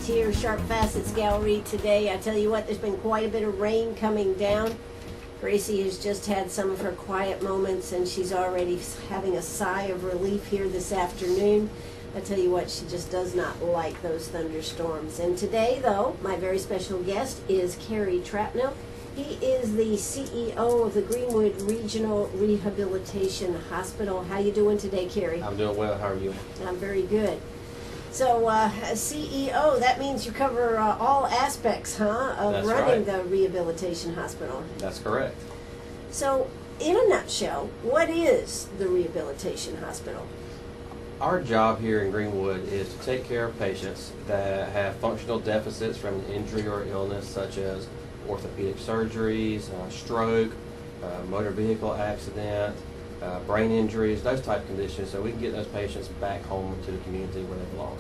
here, Sharp Facets Gallery today. I tell you what, there's been quite a bit of rain coming down. Gracie has just had some of her quiet moments and she's already having a sigh of relief here this afternoon. I tell you what, she just does not like those thunderstorms. And today, though, my very special guest is Kerry Trapnell. He is the CEO of the Greenwood Regional Rehabilitation Hospital. How you doing today, Kerry? I'm doing well. How are you? I'm very good. So, CEO, that means you cover all aspects, of That's running right. the rehabilitation hospital. That's correct. So, in a nutshell, what is the rehabilitation hospital? Our job here in Greenwood is to take care of patients that have functional deficits from an injury or illness, such as orthopedic surgeries, stroke, motor vehicle accident, brain injuries, those type of conditions, so we can get those patients back home to the community where they belong.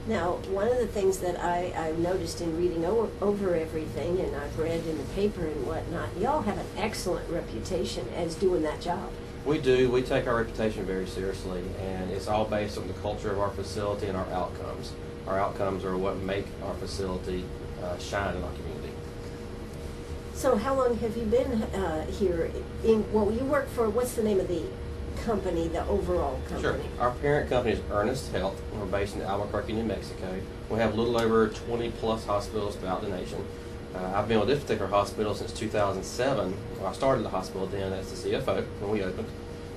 Now, one of the things that I've noticed in reading over everything, and I've read in the paper and whatnot, y'all have an excellent reputation as doing that job. We do. We take our reputation very seriously, and it's all based on the culture of our facility and our outcomes. Our outcomes are what make our facility shine in our community. So how long have you been here? Well, you work for, what's the name of the company, the overall company? Sure. Our parent company is Ernest Health. We're based in Albuquerque, New Mexico. We have a little over 20 plus hospitals throughout the nation. I've been with this particular hospital since 2007. Well, I started the hospital then as the CFO when we opened.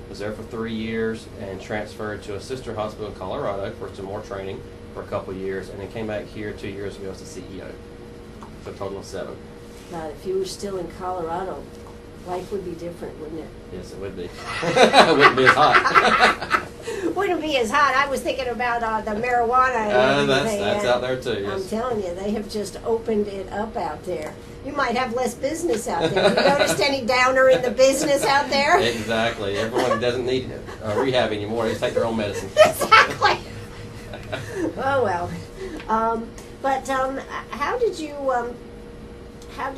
Was there for 3 years and transferred to a sister hospital in Colorado for some more training for a couple of years, and then came back here 2 years ago as the CEO. So a total of 7. God, if you were still in Colorado, life would be different, wouldn't it? Yes, it would be. It wouldn't be as hot. Wouldn't be as hot. I was thinking about the marijuana. And That's out there too, yes. I'm telling you, they have just opened it up out there. You might have less business out there. Have you noticed any downer in the business out there? Exactly. Everyone doesn't need rehab anymore. They just take their own medicine. Exactly. Oh well. But how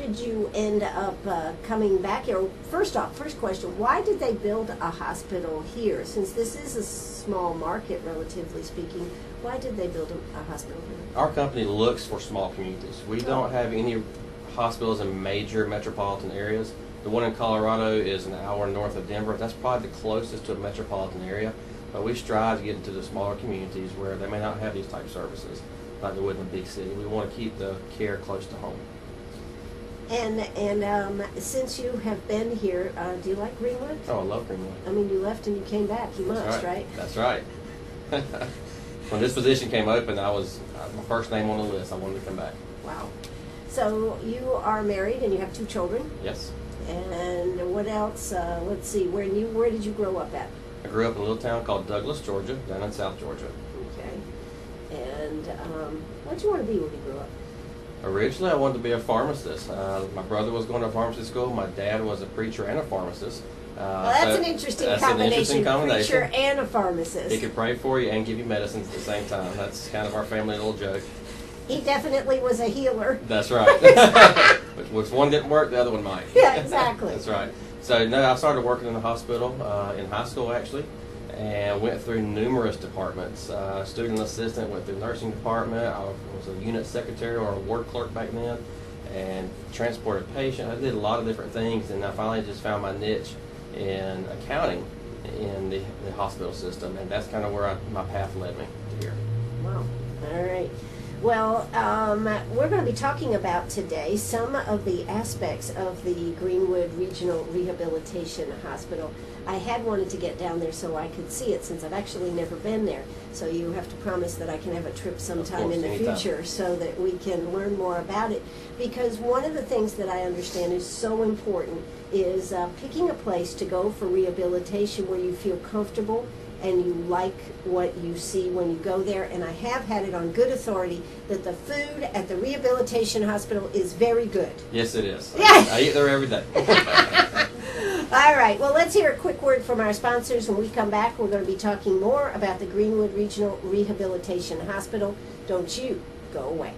did you end up coming back here? First question, why did they build a hospital here? Since this is a small market, relatively speaking, why did they build a hospital here? Our company looks for small communities. We don't have any hospitals in major metropolitan areas. The one in Colorado is an hour north of Denver. That's probably the closest to a metropolitan area. But we strive to get into the smaller communities where they may not have these type of services like they would in a big city. We want to keep the care close to home. And since you have been here, do you like Greenwood? Oh, I love Greenwood. I mean, you left and you came back. You must, right? That's right. When this position came open, I was my first name on the list. I wanted to come back. Wow. So you are married and you have 2 children. Yes. And what else? Let's see. Where did you grow up at? I grew up in a little town called Douglas, Georgia, down in South Georgia. Okay. And what did you want to be when you grew up? Originally, I wanted to be a pharmacist. My brother was going to pharmacy school. My dad was a preacher and a pharmacist. Well, that's an interesting combination. Preacher and a pharmacist. He could pray for you and give you medicines at the same time. That's kind of our family little joke. He definitely was a healer. That's right. Which one didn't work, the other one might. Yeah, exactly. That's right. So, no, I started working in the hospital in high school, actually, and went through numerous departments. Student assistant, went through nursing department. I was a unit secretary or a ward clerk back then, and transported patients. I did a lot of different things, and I finally just found my niche in accounting in the hospital system, and that's kind of where my path led me to here. Wow. All right. Well, we're going to be talking about today some of the aspects of the Greenwood Regional Rehabilitation Hospital. I had wanted to get down there so I could see it since I've actually never been there. So you have to promise that I can have a trip sometime in the future so that we can learn more about it. Because one of the things that I understand is so important is picking a place to go for rehabilitation where you feel comfortable and you like what you see when you go there. And I have had it on good authority that the food at the rehabilitation hospital is very good. Yes, it is. Yeah. I eat there every day. All right, well, let's hear a quick word from our sponsors. When we come back, we're going to be talking more about the Greenwood Regional Rehabilitation Hospital. Don't you go away.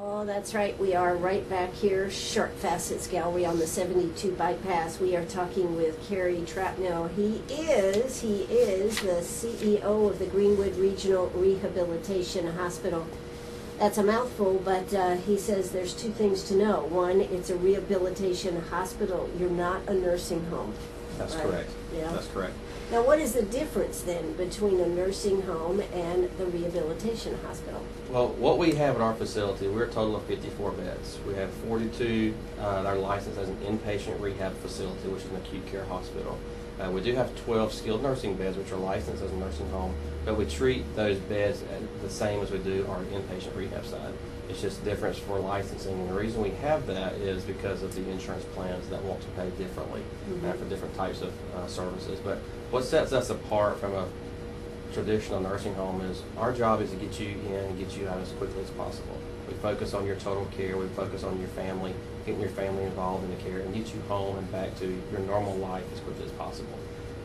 Oh, that's right. We are right back here, Sharp Facets Gallery on the 72 bypass. We are talking with Kerry Trapnell. He is the CEO of the Greenwood Regional Rehabilitation Hospital. That's a mouthful, but he says there's two things to know. One, it's a rehabilitation hospital. You're not a nursing home. That's right? correct. Yeah. That's correct. Now, what is the difference then between a nursing home and the rehabilitation hospital? Well, what we have at our facility, we're a total of 54 beds. We have 42 that are licensed as an inpatient rehab facility, which is an acute care hospital. We do have 12 skilled nursing beds, which are licensed as a nursing home, but we treat those beds the same as we do our inpatient rehab side. It's just difference for licensing, and the reason we have that is because of the insurance plans that want to pay differently for different types of services. But what sets us apart from a traditional nursing home is our job is to get you in and get you out as quickly as possible. We focus on your total care. We focus on your family, getting your family involved in the care, and get you home and back to your normal life as quickly as possible.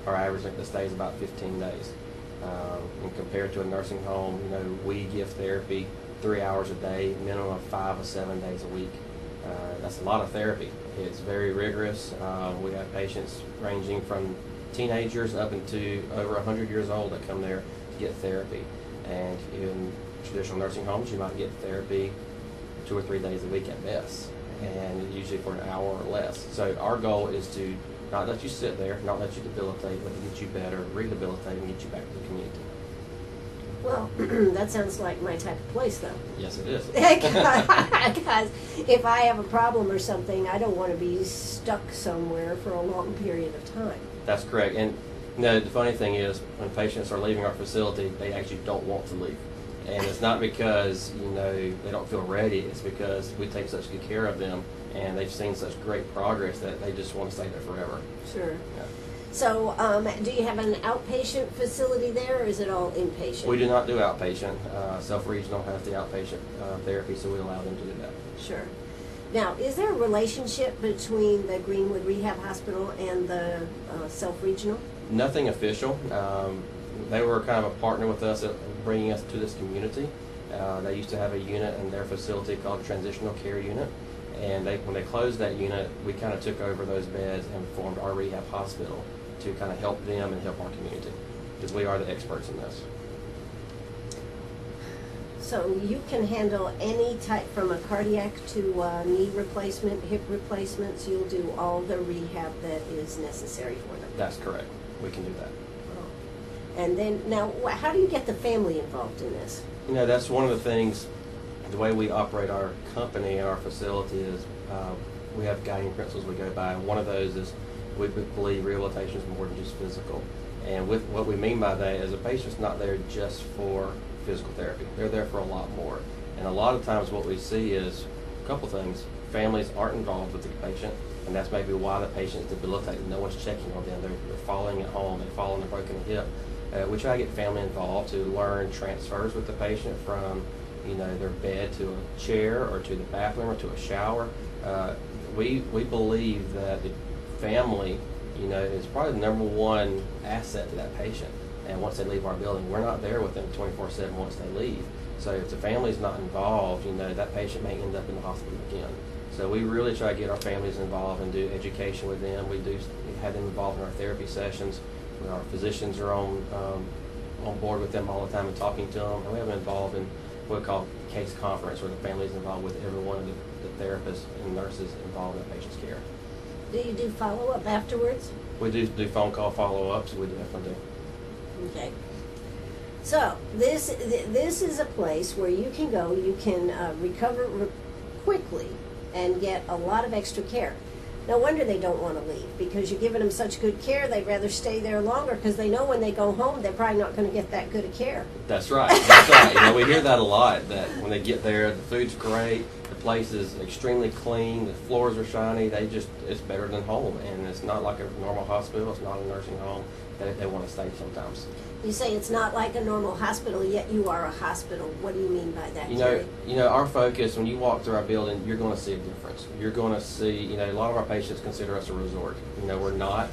Our average length of stay is about 15 days. And compared to a nursing home, we give therapy 3 hours a day, minimum of 5 or 7 days a week. That's a lot of therapy. It's very rigorous. We have patients ranging from teenagers up into over 100 years old that come there to get therapy. And in traditional nursing homes, you might get therapy 2 or 3 days a week at best, and usually for an hour or less. So our goal is to not let you sit there, not let you debilitate, but to get you better, rehabilitate, and get you back to the community. Well, that sounds like my type of place, though. Yes, it is. Because if I have a problem or something, I don't want to be stuck somewhere for a long period of time. That's correct. And the funny thing is, when patients are leaving our facility, they actually don't want to leave. And it's not because, they don't feel ready. It's because we take such good care of them, and they've seen such great progress that they just want to stay there forever. Sure. Yeah. So, do you have an outpatient facility there, or is it all inpatient? We do not do outpatient. Self-regional has the outpatient therapy, so we allow them to do that. Sure. Now, is there a relationship between the Greenwood Rehab Hospital and the self-regional? Nothing official. They were kind of a partner with us at bringing us to this community. They used to have a unit in their facility called a transitional care unit. And when they closed that unit, we kind of took over those beds and formed our rehab hospital to kind of help them and help our community, because we are the experts in this. So you can handle any type, from a cardiac to knee replacement, hip replacements. You'll do all the rehab that is necessary for them. That's correct. We can do that. Oh. And then, now, how do you get the family involved in this? That's one of the things, the way we operate our company and our facility is we have guiding principles we go by. And one of those is we believe rehabilitation is more than just physical. And with what we mean by that is a patient's not there just for physical therapy. They're there for a lot more. And a lot of times what we see is a couple things. Families aren't involved with the patient, and that's maybe why the patient is debilitated. No one's checking on them. They're falling at home. They fall on a broken hip. We try to get family involved to learn transfers with the patient from their bed to a chair or to the bathroom or to a shower. We believe that the family, is probably the number one asset to that patient. And once they leave our building, we're not there with them 24/7 once they leave. So if the family's not involved, that patient may end up in the hospital again. So we really try to get our families involved and do education with them. We have them involved in our therapy sessions. Our physicians are on board with them all the time and talking to them. And we have them involved in what we call case conference, where the family is involved with every one of the therapists and nurses involved in the patient's care. Do you do follow-up afterwards? We do phone call follow-ups. We definitely do. Okay. So this is a place where you can go, you can recover quickly and get a lot of extra care. No wonder they don't want to leave, because you're giving them such good care. They'd rather stay there longer because they know when they go home they're probably not going to get that good of care. That's right. That's right. We hear that a lot, that when they get there, the food's great, the place is extremely clean, the floors are shiny, it's better than home. And it's not like a normal hospital, it's not a nursing home. They want to stay sometimes. You say it's not like a normal hospital, yet you are a hospital. What do you mean by that, Kerry? Our focus, when you walk through our building, you're going to see a difference. You're going to see, a lot of our patients consider us a resort. We're not,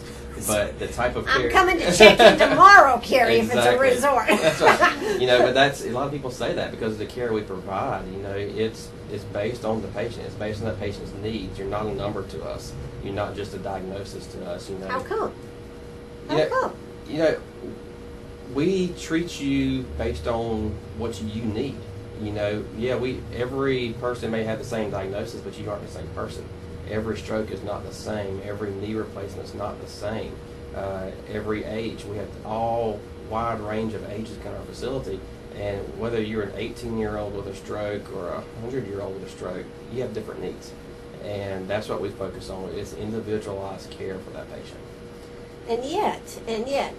but the type of care. I'm coming to check in tomorrow, Kerry, Exactly. if it's a resort. That's right. But that's, a lot of people say that because of the care we provide. It's based on the patient. It's based on that patient's needs. You're not a number to us. You're not just a diagnosis to us. How come? We treat you based on what you need. every person may have the same diagnosis, but you aren't the same person. Every stroke is not the same. Every knee replacement is not the same. Every age, we have all wide range of ages in our facility, and whether you're an 18-year-old with a stroke or a 100-year-old with a stroke, you have different needs, and that's what we focus on. It's individualized care for that patient. And yet,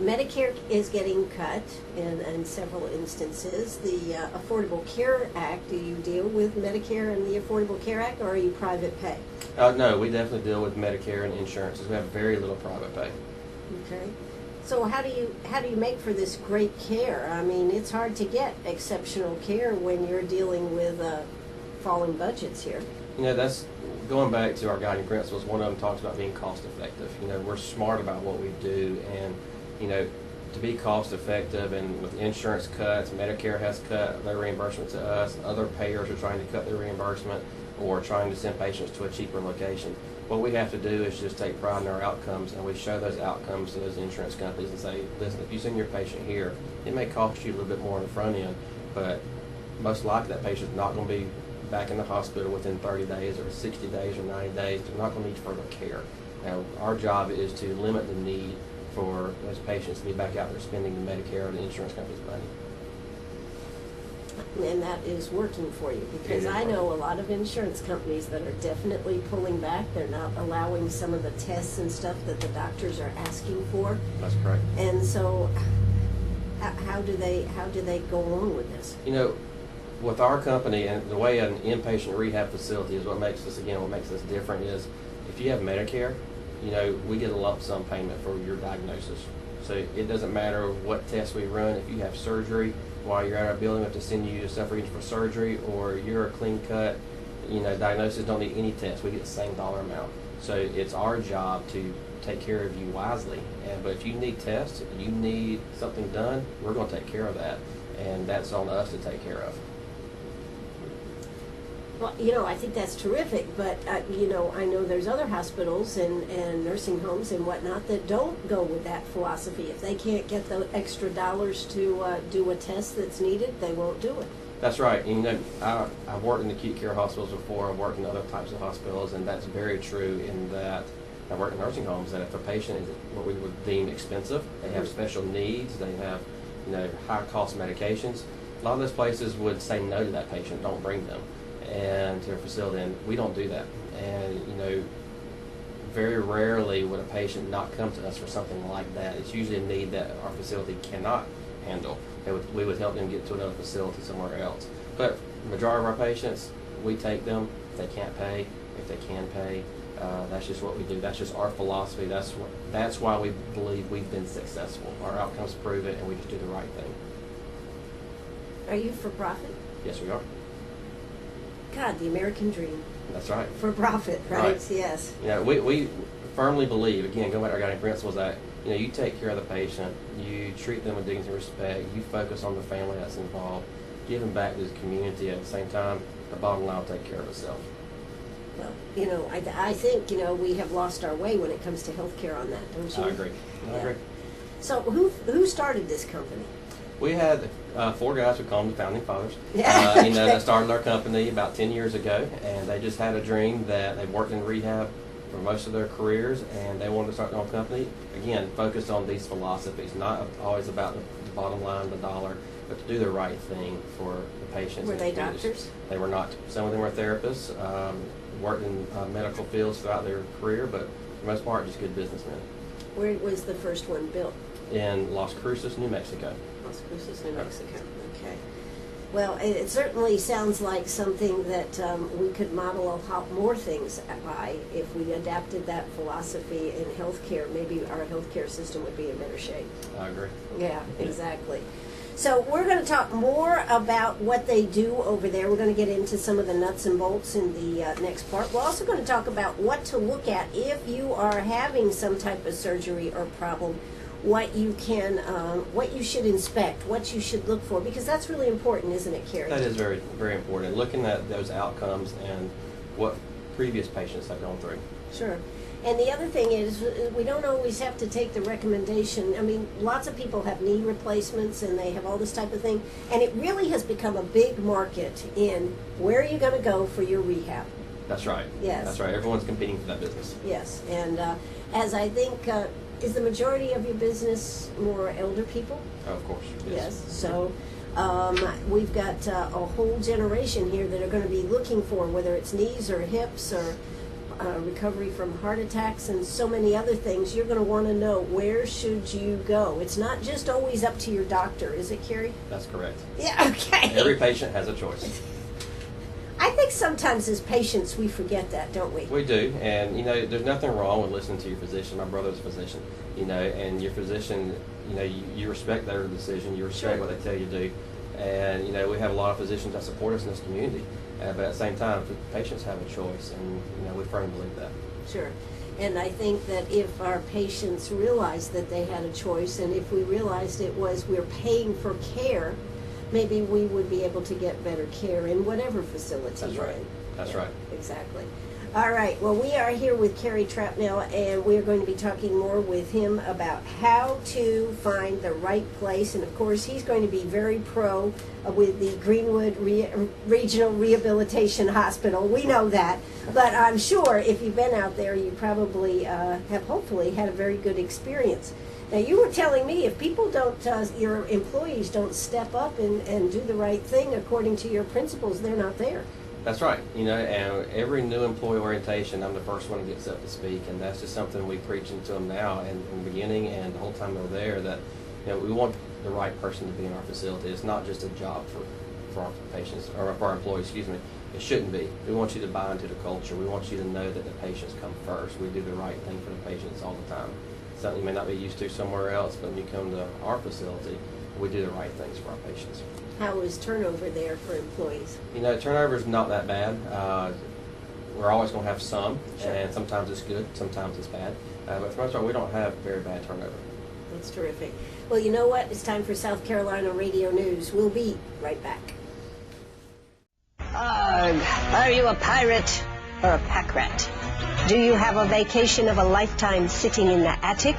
Medicare is getting cut in several instances. The Affordable Care Act, do you deal with Medicare and the Affordable Care Act, or are you private pay? No, we definitely deal with Medicare and insurances. We have very little private pay. Okay. So how do you make for this great care? I mean, it's hard to get exceptional care when you're dealing with falling budgets here. That's going back to our guiding principles. One of them talks about being cost effective. We're smart about what we do, and to be cost effective, and with insurance cuts, Medicare has cut their reimbursement to us. Other payers are trying to cut their reimbursement or trying to send patients to a cheaper location. What we have to do is just take pride in our outcomes, and we show those outcomes to those insurance companies and say, listen, if you send your patient here, it may cost you a little bit more on the front end, but most likely that patient's not going to be back in the hospital within 30 days or 60 days or 90 days. They're not going to need further care. Now, our job is to limit the need for those patients to be back out there spending the Medicare or the insurance company's money. And that is working for you, because I know a lot of insurance companies that are definitely pulling back. They're not allowing some of the tests and stuff that the doctors are asking for. That's correct. And so how do they go along with this? With our company and the way an inpatient rehab facility is, what makes us different is if you have Medicare, we get a lump sum payment for your diagnosis. So it doesn't matter what tests we run. If you have surgery while you're at our building, we have to send you to South Region for surgery, or you're a clean cut, diagnosis, don't need any tests. We get the same dollar amount. So it's our job to take care of you wisely. But if you need tests, if you need something done, we're going to take care of that, and that's on us to take care of. Well, I think that's terrific, but, I know there's other hospitals and nursing homes and whatnot that don't go with that philosophy. If they can't get the extra dollars to do a test that's needed, they won't do it. That's right. I've worked in acute care hospitals before. I've worked in other types of hospitals, and that's very true in that I've worked in nursing homes, that if a patient is what we would deem expensive, they have special needs, they have, high-cost medications, a lot of those places would say no to that patient, don't bring them and to their facility, and we don't do that. And very rarely would a patient not come to us for something like that. It's usually a need that our facility cannot handle. We would help them get to another facility somewhere else. But the majority of our patients, we take them if they can't pay, if they can pay. That's just what we do. That's just our philosophy. That's why we believe we've been successful. Our outcomes prove it, and we just do the right thing. Are you for profit? Yes, we are. God, the American dream. That's right. For profit, right? Yes. We firmly believe, again, going back to our guiding principles, that you take care of the patient, you treat them with dignity and respect, you focus on the family that's involved, give them back to the community at the same time. The bottom line will take care of itself. Well, I think we have lost our way when it comes to healthcare on that, don't you? I agree. I agree. So who started this company? We had 4 guys, we call them the founding fathers, Yeah. that started our company about 10 years ago, and they just had a dream that they worked in rehab for most of their careers, and they wanted to start their own company. Again, focused on these philosophies, not always about the bottom line, the dollar, but to do the right thing for the patients. Were they doctors? They were not. Some of them were therapists, worked in medical fields throughout their career, but for the most part, just good businessmen. Where was the first one built? In Las Cruces, New Mexico. Las Cruces, New Mexico. Okay. Well, it certainly sounds like something that we could model a lot more things by if we adapted that philosophy in healthcare. Maybe our healthcare system would be in better shape. I agree. Yeah, exactly. So we're going to talk more about what they do over there. We're going to get into some of the nuts and bolts in the next part. We're also going to talk about what to look at if you are having some type of surgery or problem, what you should inspect, what you should look for, because that's really important, isn't it, Kerry? That is very, very important. Looking at those outcomes and what previous patients have gone through. Sure. And the other thing is, we don't always have to take the recommendation. I mean, lots of people have knee replacements and they have all this type of thing. And it really has become a big market in where are you going to go for your rehab. That's right. Yes. That's right. Everyone's competing for that business. Yes. And as I think, is the majority of your business more elder people? Oh, of course. Yes. So we've got a whole generation here that are going to be looking for, whether it's knees or hips or recovery from heart attacks and so many other things. You're going to want to know, where should you go? It's not just always up to your doctor, is it, Kerry? That's correct. Yeah, okay. Every patient has a choice. I think sometimes as patients we forget that, don't we? We do, and there's nothing wrong with listening to your physician. My brother's a physician, and your physician, you respect their decision, you respect what they tell you to do, and we have a lot of physicians that support us in this community. But at the same time, patients have a choice, and we firmly believe that. Sure. And I think that if our patients realized that they had a choice, and if we realized it was we're paying for care, maybe we would be able to get better care in whatever facility. That's right. That's right. Exactly. All right. Well, we are here with Kerry Trapnell, and we are going to be talking more with him about how to find the right place. And, of course, he's going to be very pro with the Greenwood Regional Rehabilitation Hospital. We know that. But I'm sure if you've been out there, you probably have hopefully had a very good experience. Now, you were telling me if people don't, your employees don't step up and do the right thing according to your principles, they're not there. That's right. And every new employee orientation, I'm the first one to get up to speak, and that's just something we preach into them now and in the beginning and the whole time they're there, that we want the right person to be in our facility. It's not just a job for our patients, or for our employees, excuse me. It shouldn't be. We want you to buy into the culture. We want you to know that the patients come first. We do the right thing for the patients all the time. Something you may not be used to somewhere else, but when you come to our facility, we do the right things for our patients. How is turnover there for employees? Turnover is not that bad. We're always going to have some, Sure. And sometimes it's good, sometimes it's bad. But for the most part, we don't have very bad turnover. That's terrific. Well, you know what? It's time for South Carolina Radio News. We'll be right back. Are you a pirate or a pack rat? Do you have a vacation of a lifetime sitting in the attic?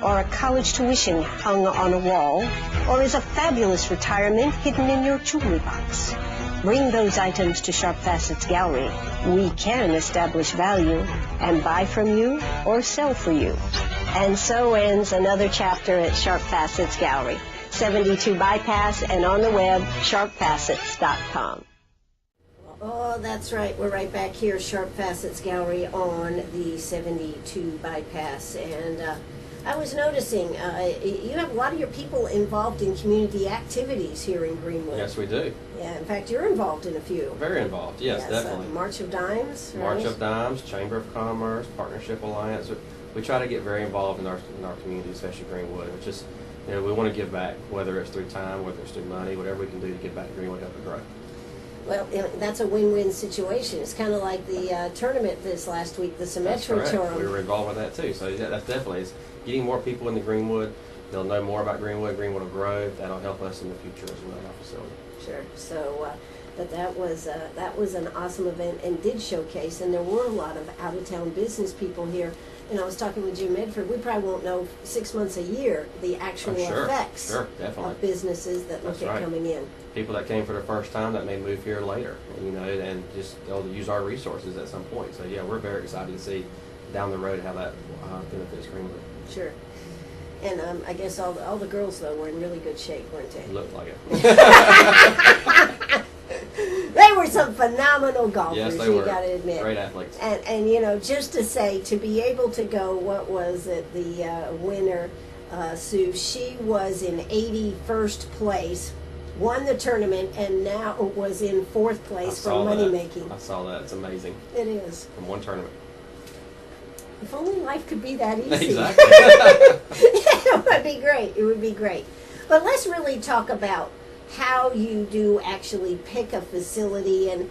Or a college tuition hung on a wall? Or is a fabulous retirement hidden in your jewelry box? Bring those items to Sharp Facets Gallery. We can establish value and buy from you or sell for you. And so ends another chapter at Sharp Facets Gallery, 72 Bypass, and on the web, sharpfacets.com. Oh, that's right. We're right back here, Sharp Facets Gallery on the 72 Bypass. And I was noticing you have a lot of your people involved in community activities here in Greenwood. Yes, we do. Yeah, in fact, you're involved in a few. Very involved, yes, definitely. March of Dimes, right? March of Dimes, Chamber of Commerce, Partnership Alliance. We try to get very involved in our community, especially Greenwood, which is, we want to give back, whether it's through time, whether it's through money, whatever we can do to give back to Greenwood, help it grow. Well, that's a win-win situation. It's kind of like the tournament this last week, the Symmetry Tournament. We were involved with that too. So yeah, that's definitely, it's getting more people into Greenwood. They'll know more about Greenwood. Greenwood will grow. That'll help us in the future as well in our facility. Sure. So, but that was an awesome event and did showcase. And there were a lot of out-of-town business people here. And I was talking with Jim Medford. We probably won't know 6 months a year the actual effects of businesses that look at coming in. People that came for the first time that may move here later, and just they'll use our resources at some point. So yeah, we're very excited to see down the road how that benefits Greenwood. Sure. And I guess all the girls though were in really good shape, weren't they? It looked like it. They were some phenomenal golfers. Yes, they were. You got to admit. Great athletes. And just to say, to be able to go, what was it? The winner, Sue. She was in 81st place. Won the tournament and now was in 4th place for money making. I saw that. It's amazing. It is. From one tournament. If only life could be that easy. Exactly. It would be great. It would be great. But let's really talk about how you do actually pick a facility, and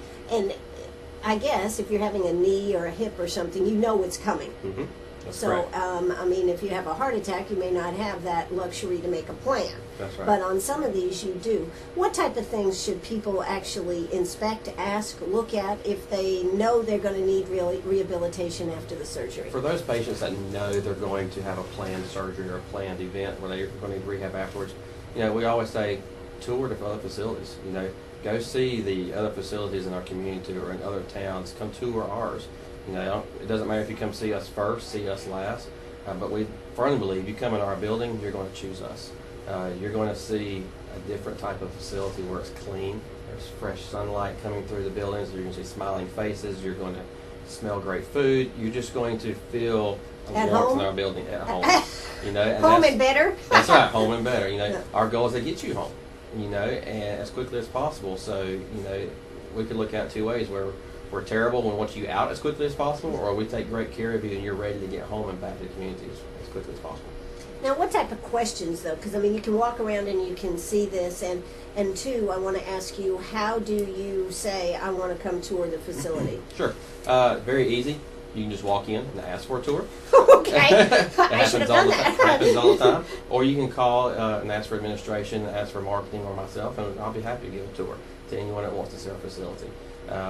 I guess if you're having a knee or a hip or something, you know it's coming. Mm-hmm. That's So, correct. I mean, if you have a heart attack, you may not have that luxury to make a plan. That's right. But on some of these, you do. What type of things should people actually inspect, ask, look at if they know they're going to need rehabilitation after the surgery? For those patients that know they're going to have a planned surgery or a planned event where they're going to need rehab afterwards, we always say tour to other facilities. Go see the other facilities in our community or in other towns. Come tour ours. It doesn't matter if you come see us first, see us last, but we firmly believe you come in our building, you're going to choose us. You're going to see a different type of facility where it's clean. There's fresh sunlight coming through the buildings. You're going to see smiling faces. You're going to smell great food. You're just going to feel a At warmth home? in our building at home. And Home that's- and better? That's right, home and better. Yeah. Our goal is to get you home, and as quickly as possible. So, we could look at it two ways: where we're terrible and we want you out as quickly as possible, or we take great care of you and you're ready to get home and back to the community as quickly as possible. Now, what type of questions, though? Because, I mean, you can walk around and you can see this. And two, I want to ask you, how do you say, I want to come tour the facility? Sure. Very easy. You can just walk in and ask for a tour. Okay. That I should have happens all done the that. happens all the time. Or you can call and ask for administration, ask for marketing or myself, and I'll be happy to give a tour to anyone that wants to see our facility.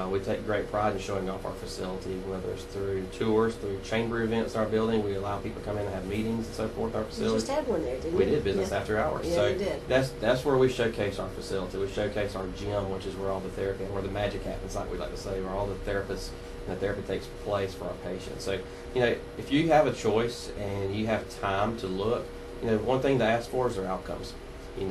We take great pride in showing off our facility, whether it's through tours, through chamber events in our building. We allow people to come in and have meetings and so forth at our You facility. just had one there, didn't you? We did business Yeah. after hours. Yeah, So you did. that's where we showcase our facility. We showcase our gym, which is where all the therapy and where the magic happens, like we like to say, where all the therapists and the therapy takes place for our patients. So, if you have a choice and you have time to look, one thing to ask for is their outcomes. When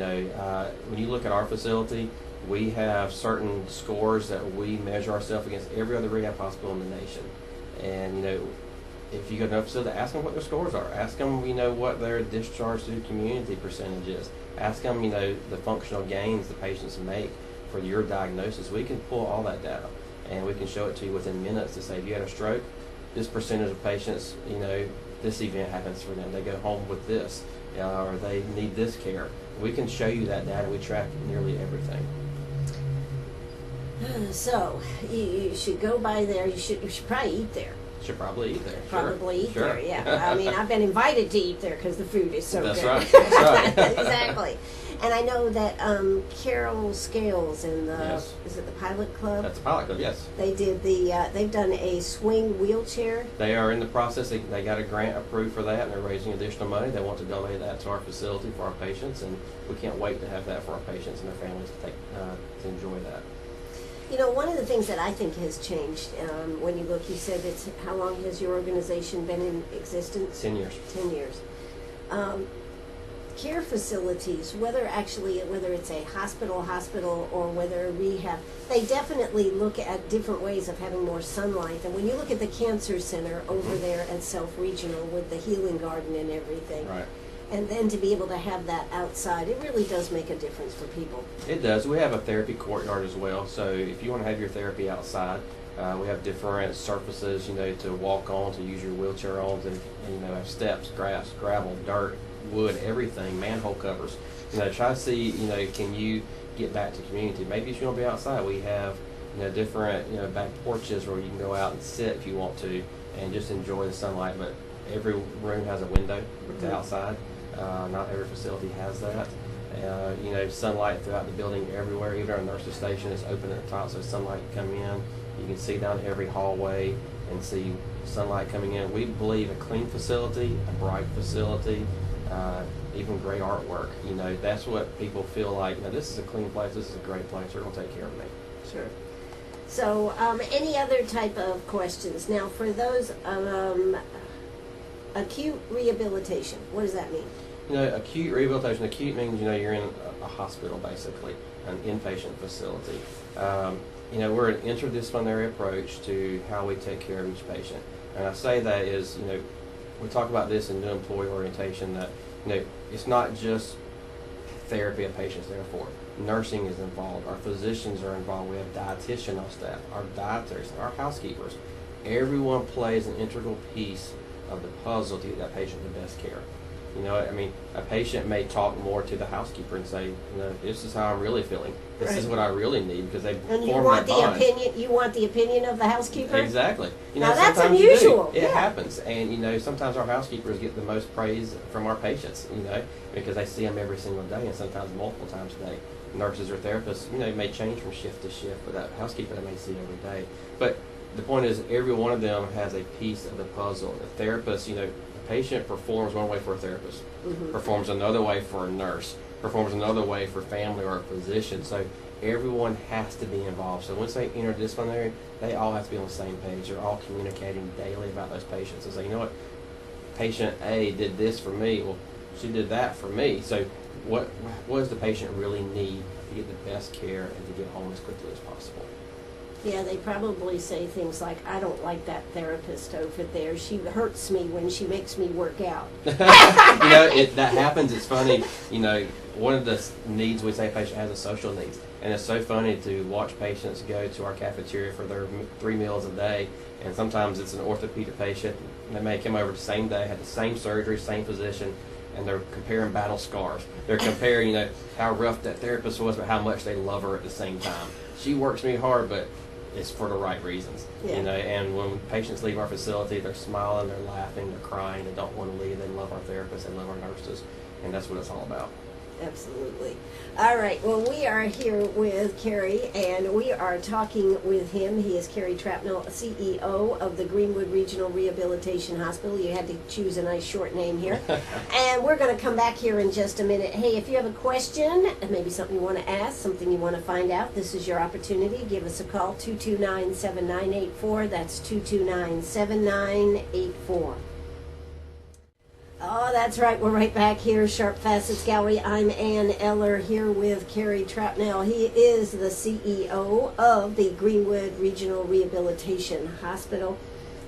you look at our facility, we have certain scores that we measure ourselves against every other rehab hospital in the nation. And, if you go to a facility, ask them what their scores are. Ask them, what their discharge to the community percentage is. Ask them, the functional gains the patients make for your diagnosis. We can pull all that data, and we can show it to you within minutes to say, if you had a stroke, this percentage of patients, this event happens for them. They go home with this, or they need this care. We can show you that data. We track nearly everything. So, you should go by there. You should probably eat there. Should probably eat there. Probably eat Sure. there, yeah. I mean, I've been invited to eat there because the food is so That's good. right. That's right. Exactly. And I know that Carol Scales and the Yes. is it the Pilot Club? That's a pilot club, yes. They did they've done a swing wheelchair. They are in the process. They got a grant approved for that, and they're raising additional money. They want to donate that to our facility for our patients, and we can't wait to have that for our patients and their families to enjoy that. One of the things that I think has changed when you look, you said it's how long has your organization been in existence? 10 years. 10 years. Care facilities, whether it's a hospital or whether a rehab, they definitely look at different ways of having more sunlight. And when you look at the cancer center over there at Self Regional with the healing garden and everything, Right. and then to be able to have that outside, it really does make a difference for people. It does. We have a therapy courtyard as well. So if you want to have your therapy outside, we have different surfaces, to walk on, to use your wheelchair on, and have steps, grass, gravel, dirt, wood, everything, manhole covers. Try to see, can you get back to community? Maybe if you want to be outside, we have, different, back porches where you can go out and sit if you want to and just enjoy the sunlight. But every room has a window to outside. Not every facility has that. Sunlight throughout the building everywhere. Even our nurse's station is open at the top, so sunlight can come in. You can see down every hallway and see sunlight coming in. We believe a clean facility, a bright facility, even great artwork. That's what people feel like. This is a clean place. This is a great place. They're going to take care of me. Sure. So, any other type of questions? Now, for those acute rehabilitation, what does that mean? Acute rehabilitation. Acute means you're in a hospital, basically, an inpatient facility. We're an interdisciplinary approach to how we take care of each patient. And I say that is, we talk about this in new employee orientation that, it's not just therapy a patient's there for. Nursing is involved. Our physicians are involved. We have dietitian on staff, our dietitians, our housekeepers. Everyone plays an integral piece of the puzzle to get that patient the best care. You know, I mean, a patient may talk more to the housekeeper and say, you know, this is how I'm really feeling. This is what I really need, because they And you form want that the bond. opinion. You want the opinion of the housekeeper. Exactly. You know, Now that's sometimes you do. unusual. It Yeah. happens, and you know, sometimes our housekeepers get the most praise from our patients. You know, because they see them every single day, and sometimes multiple times a day. Nurses or therapists, you know, may change from shift to shift, but that housekeeper they may see every day. But the point is, every one of them has a piece of the puzzle. The therapist, you know, a patient performs one way for a therapist, performs another way for a nurse, performs another way for family or a physician. So everyone has to be involved. So once they interdisciplinary, they all have to be on the same page. They're all communicating daily about those patients and say, you know what, patient A did this for me. Well, she did that for me. So what does the patient really need to get the best care and to get home as quickly as possible? Yeah, they probably say things like, I don't like that therapist over there. She hurts me when she makes me work out. You know, that happens. It's funny. You know, one of the needs we say a patient has is social needs. And it's so funny to watch patients go to our cafeteria for their 3 meals a day. And sometimes it's an orthopedic patient. They may come over the same day, had the same surgery, same physician, and they're comparing battle scars. They're comparing, you know, how rough that therapist was, but how much they love her at the same time. She works me hard, but it's for the right reasons. Yeah. You know, and when patients leave our facility, they're smiling, they're laughing, they're crying, they don't want to leave. They love our therapists, they love our nurses, and that's what it's all about. Absolutely. All right. Well, we are here with Kerry, and we are talking with him. He is Kerry Trapnell, CEO of the Greenwood Regional Rehabilitation Hospital. You had to choose a nice short name here. And we're going to come back here in just a minute. Hey, if you have a question, maybe something you want to ask, something you want to find out, this is your opportunity. Give us a call, 229-7984. That's 229-7984. Oh, that's right. We're right back here, Sharp Facets Gallery. I'm Ann Eller here with Kerry Trapnell. He is the CEO of the Greenwood Regional Rehabilitation Hospital.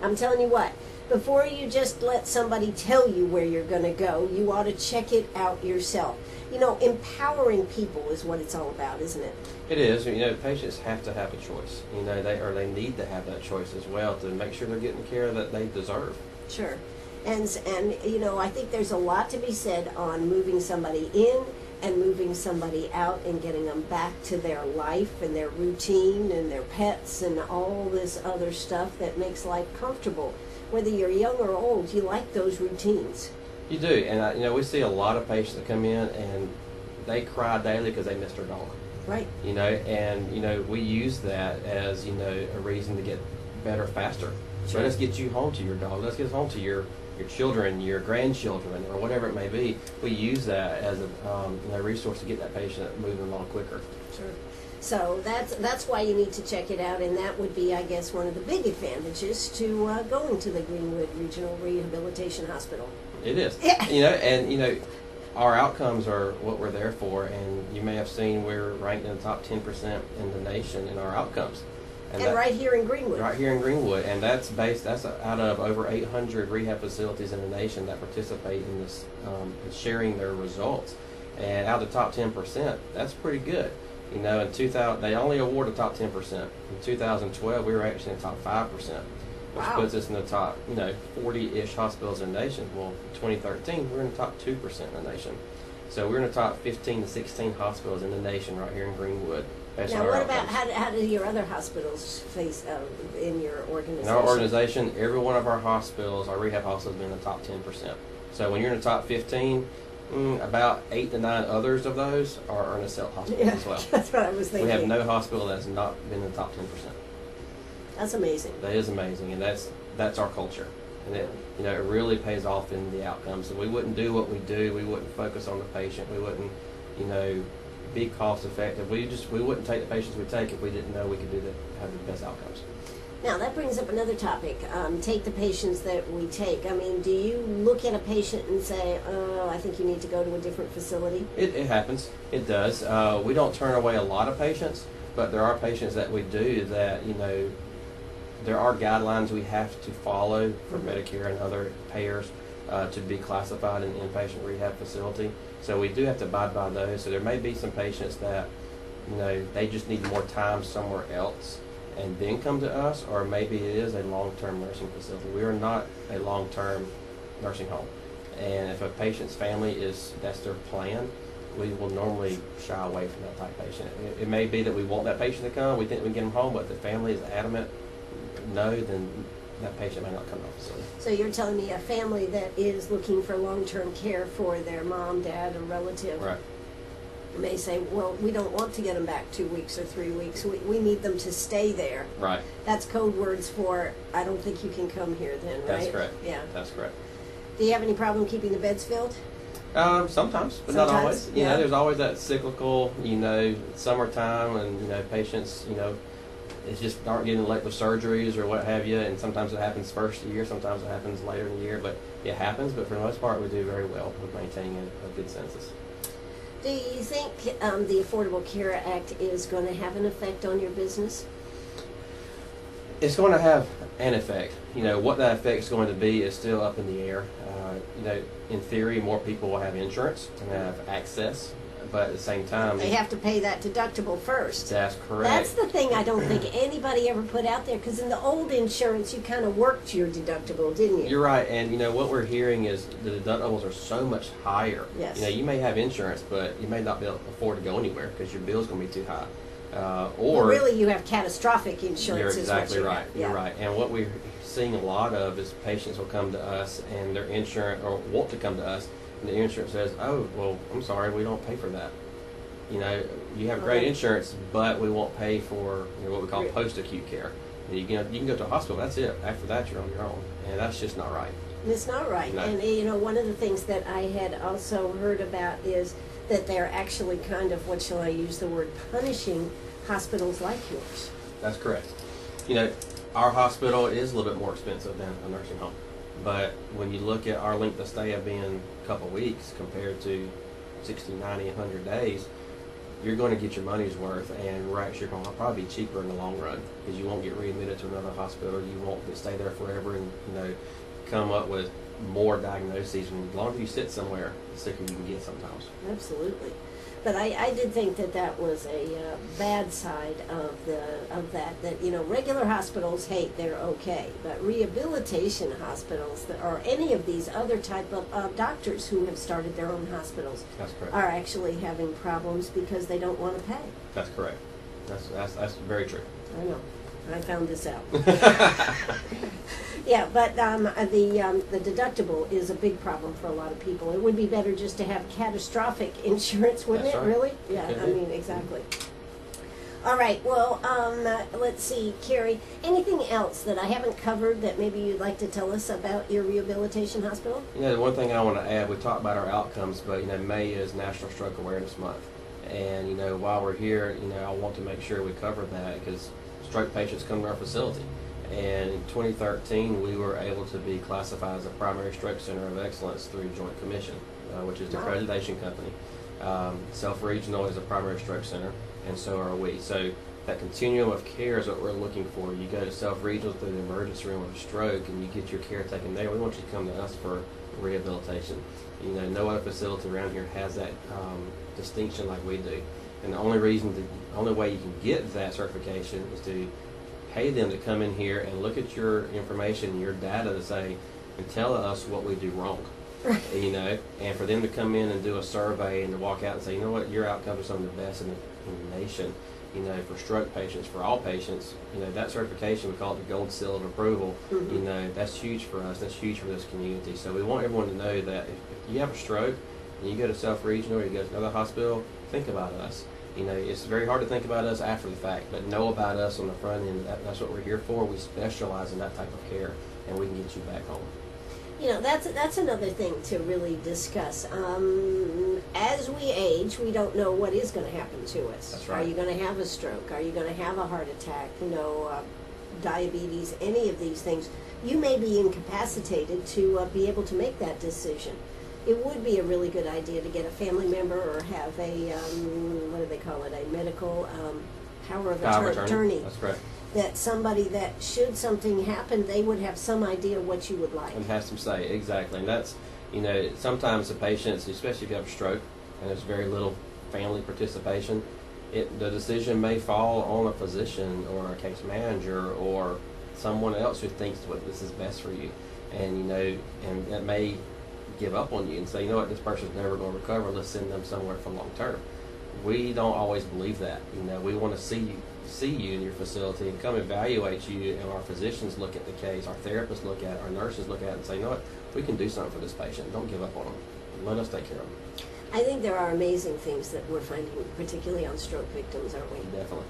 I'm telling you what, before you just let somebody tell you where you're going to go, you ought to check it out yourself. You know, empowering people is what it's all about, isn't it? It is. You know, patients have to have a choice. You know, they need to have that choice as well to make sure they're getting the care that they deserve. Sure. And you know, I think there's a lot to be said on moving somebody in and moving somebody out and getting them back to their life and their routine and their pets and all this other stuff that makes life comfortable. Whether you're young or old, you like those routines. You do. And, you know, we see a lot of patients that come in and they cry daily because they missed their dog. Right. You know, and, you know, we use that as, you know, a reason to get better faster. So let's get you home to your dog. Let's get home to your children, your grandchildren, or whatever it may be. We use that as a you know, resource to get that patient moving along quicker. Sure. So that's why you need to check it out, and that would be, I guess, one of the big advantages to going to the Greenwood Regional Rehabilitation Hospital. It is. Yeah. You know, and you know, our outcomes are what we're there for, and you may have seen we're ranked in the top 10% in the nation in our outcomes. And right here in Greenwood. Right here in Greenwood, and that's out of over 800 rehab facilities in the nation that participate in this, sharing their results. And out of the top 10%, that's pretty good. You know, in 2000, they only award the top 10%. In 2012, we were actually in the top 5%, which puts us in the top, you know, 40-ish hospitals in the nation. Well, in 2013, we're in the top 2% in the nation. So we're in the top 15 to 16 hospitals in the nation right here in Greenwood. Now, what about, how do your other hospitals face in your organization? In our organization, every one of our hospitals, our rehab hospitals, have been in the top 10%. So when you're in the top 15, about 8 to 9 others of those are in a cell hospital as well. That's what I was thinking. We have no hospital that's not been in the top 10%. That's amazing. That is amazing, and that's our culture. And it, you know, it really pays off in the outcomes. And we wouldn't do what we do. We wouldn't focus on the patient. We wouldn't, you know, be cost effective. We wouldn't take the patients we take if we didn't know we could have the best outcomes. Now that brings up another topic. Take the patients that we take. I mean, do you look at a patient and say, "Oh, I think you need to go to a different facility"? It happens. It does. We don't turn away a lot of patients, but there are patients that we do that, you know, there are guidelines we have to follow for Medicare and other payers to be classified in an inpatient rehab facility. So we do have to abide by those. So there may be some patients that, you know, they just need more time somewhere else and then come to us, or maybe it is a long-term nursing facility. We are not a long-term nursing home. And if a patient's family that's their plan, we will normally shy away from that type of patient. It may be that we want that patient to come, we think we can get them home, but if the family is adamant no, then that patient may not come to our facility. So you're telling me a family that is looking for long-term care for their mom, dad, or relative Right. may say, well, we don't want to get them back 2 weeks or 3 weeks. We need them to stay there. Right. That's code words for, I don't think you can come here then, right? That's correct. Yeah. That's correct. Do you have any problem keeping the beds filled? Sometimes, but not Sometimes, always. You yeah. know, there's always that cyclical, summertime, and, patients, it's just aren't getting elective surgeries or what have you, and sometimes it happens first year, sometimes it happens later in the year, but it happens, but for the most part we do very well with maintaining a good census. Do you think the Affordable Care Act is going to have an effect on your business? It's going to have an effect. What that effect is going to be is still up in the air. In theory, more people will have insurance and have access, but at the same time, They have to pay that deductible first. that's correct. That's the thing I don't think anybody ever put out there, because in the old insurance, you kind of worked your deductible, didn't you? You're right, and what we're hearing is the deductibles are so much higher. Yes. You may have insurance, but you may not be able to afford to go anywhere because your bill's going to be too high. Well, really, you have catastrophic insurance. You're is what exactly you right. have. You're Yeah. right. And what we're seeing a lot of is patients will come to us and their insurance, or want to come to us, and the insurance says, "Oh, well, I'm sorry, we don't pay for that. You have great Okay. insurance, but we won't pay for what we call Re- post-acute care. And you can go to a hospital. That's it. After that, you're on your own, and that's just not right." It's not right. No. And, one of the things that I had also heard about is that they're actually kind of, what shall I use the word, punishing hospitals like yours. That's correct. Our hospital is a little bit more expensive than a nursing home, but when you look at our length of stay of being a couple of weeks compared to 60, 90, 100 days, you're going to get your money's worth, and we're actually going to probably be cheaper in the long run because you won't get readmitted to another hospital. You won't stay there forever and come up with more diagnoses. And the longer you sit somewhere, the sicker you can get sometimes. Absolutely. But I did think that was a bad side of that regular hospitals, hey, they're okay, but rehabilitation hospitals or any of these other type of doctors who have started their own hospitals That's correct. are actually having problems because they don't want to pay. That's correct. That's very true. I know. I found this out. Yeah, but the deductible is a big problem for a lot of people. It would be better just to have catastrophic insurance, wouldn't That's it? right. Really? Yeah, Could I be. mean, exactly. All right, well, let's see, Kerry, anything else that I haven't covered that maybe you'd like to tell us about your rehabilitation hospital? The one thing I want to add, we talked about our outcomes, but May is National Stroke Awareness Month, and while we're here, I want to make sure we cover that because stroke patients come to our facility. And in 2013, we were able to be classified as a primary stroke center of excellence through Joint Commission, which is the Wow. accreditation company. Self-Regional is a primary stroke center, and so are we. So that continuum of care is what we're looking for. You go to Self-Regional through the emergency room with a stroke, and you get your care taken there. We want you to come to us for rehabilitation. No other facility around here has that distinction like we do. And the only way you can get that certification is to pay them to come in here and look at your information, your data to say, and tell us what we do wrong. And for them to come in and do a survey and to walk out and say, your outcomes are some of the best in the nation. For stroke patients, for all patients, that certification, we call it the gold seal of approval. Mhm. That's huge for us. That's huge for this community. So we want everyone to know that if you have a stroke and you go to Self-Regional or you go to another hospital, think about us. It's very hard to think about us after the fact, but know about us on the front end. That's what we're here for. We specialize in that type of care, and we can get you back home. That's another thing to really discuss. As we age, we don't know what is going to happen to us. That's right. Are you going to have a stroke? Are you going to have a heart attack? Diabetes, any of these things. You may be incapacitated to be able to make that decision. It would be a really good idea to get a family member or have a, what do they call it, a medical power of attorney. That's correct. That somebody that, should something happen, they would have some idea what you would like. And has some say, exactly. And that's, sometimes the patients, especially if you have a stroke and there's very little family participation, the decision may fall on a physician or a case manager or someone else who thinks what this is best for you. And, and that may give up on you and say, you know what, this person's never going to recover. Let's send them somewhere for long term. We don't always believe that. You know, we want to see you in your facility and come evaluate you, and our physicians look at the case, our therapists look at it, our nurses look at it and say, you know what, we can do something for this patient. Don't give up on them. Let us take care of them. I think there are amazing things that we're finding, particularly on stroke victims, aren't we? Definitely.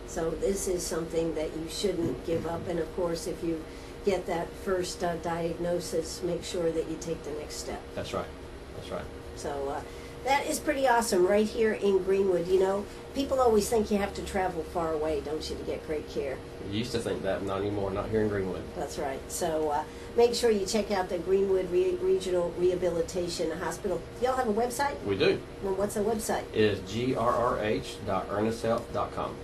So this is something that you shouldn't give up. And of course, if you get that first diagnosis, make sure that you take the next step. That's right. So that is pretty awesome right here in Greenwood. You know, people always think you have to travel far away, don't you, to get great care. You used to think that, not anymore, not here in Greenwood. That's right. So make sure you check out the Greenwood Regional Rehabilitation Hospital. Do y'all have a website? We do. Well, what's the website? It is grrh.earnesthealth.com.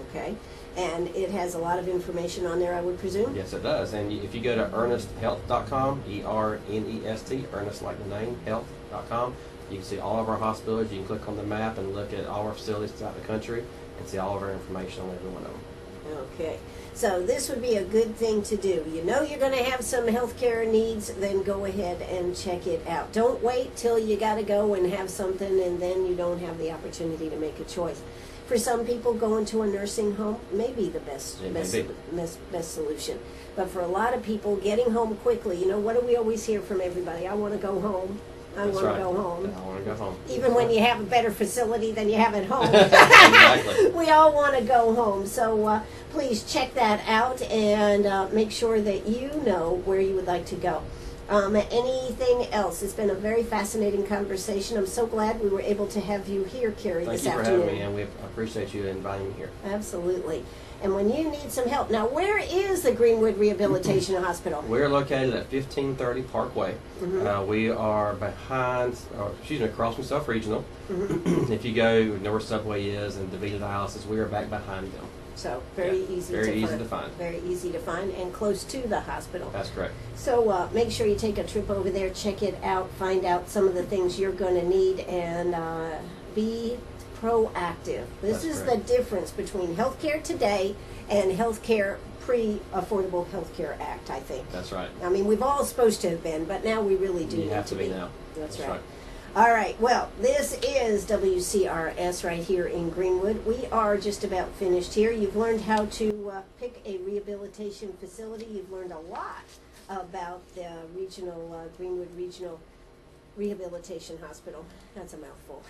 Okay. And it has a lot of information on there, I would presume? Yes, it does. And if you go to earnesthealth.com, E-R-N-E-S-T, earnest like the name, health.com, you can see all of our hospitals. You can click on the map and look at all our facilities throughout the country and see all of our information on every one of them. Okay. So this would be a good thing to do. You know you're going to have some healthcare needs, then go ahead and check it out. Don't wait till you got to go and have something and then you don't have the opportunity to make a choice. For some people, going to a nursing home may be the best solution. But for a lot of people, getting home quickly, you know, what do we always hear from everybody? I want to go home. I want to go home. I want to go home. Even when you have a better facility than you have at home. Exactly. We all want to go home. So please check that out and make sure that you know where you would like to go. Anything else? It's been a very fascinating conversation. I'm so glad we were able to have you here, Kerry, this afternoon. Thank you for having me, and we appreciate you inviting me here. Absolutely. And when you need some help, now where is the Greenwood Rehabilitation Hospital? We're located at 1530 Parkway. Mm-hmm. We are across from South Regional. Mm-hmm. If you go where Subway is and DeVita Dialysis, we are back behind them. So very easy to find. Very easy to find and close to the hospital. That's correct. So make sure you take a trip over there, check it out, find out some of the things you're going to need, and be proactive. This is the difference between healthcare today and healthcare pre-Affordable Health Care Act, I think. That's right. I mean, we've all supposed to have been, but now we really do need to be. Now. That's right. All right, well, this is WCRS right here in Greenwood. We are just about finished here. You've learned how to pick a rehabilitation facility. You've learned a lot about the Greenwood Regional Rehabilitation Hospital. That's a mouthful.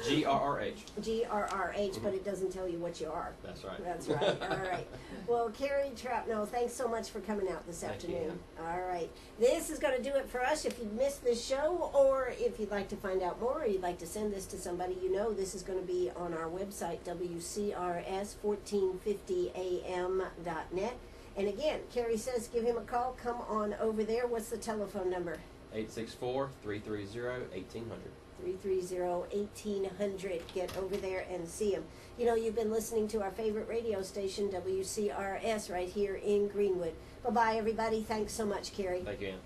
GRRH. GRRH, but it doesn't tell you what you are. That's right. That's right. All right. Well, Kerry Trapnell, thanks so much for coming out this afternoon. All right. This is going to do it for us. If you missed this show, or if you'd like to find out more, or you'd like to send this to somebody you know, this is going to be on our website, WCRS1450am.net. And again, Kerry says give him a call. Come on over there. What's the telephone number? 864-330-1800. 330-1800. Get over there and see him. You know, you've been listening to our favorite radio station, WCRS, right here in Greenwood. Bye-bye, everybody. Thanks so much, Kerry. Thank you, Ann.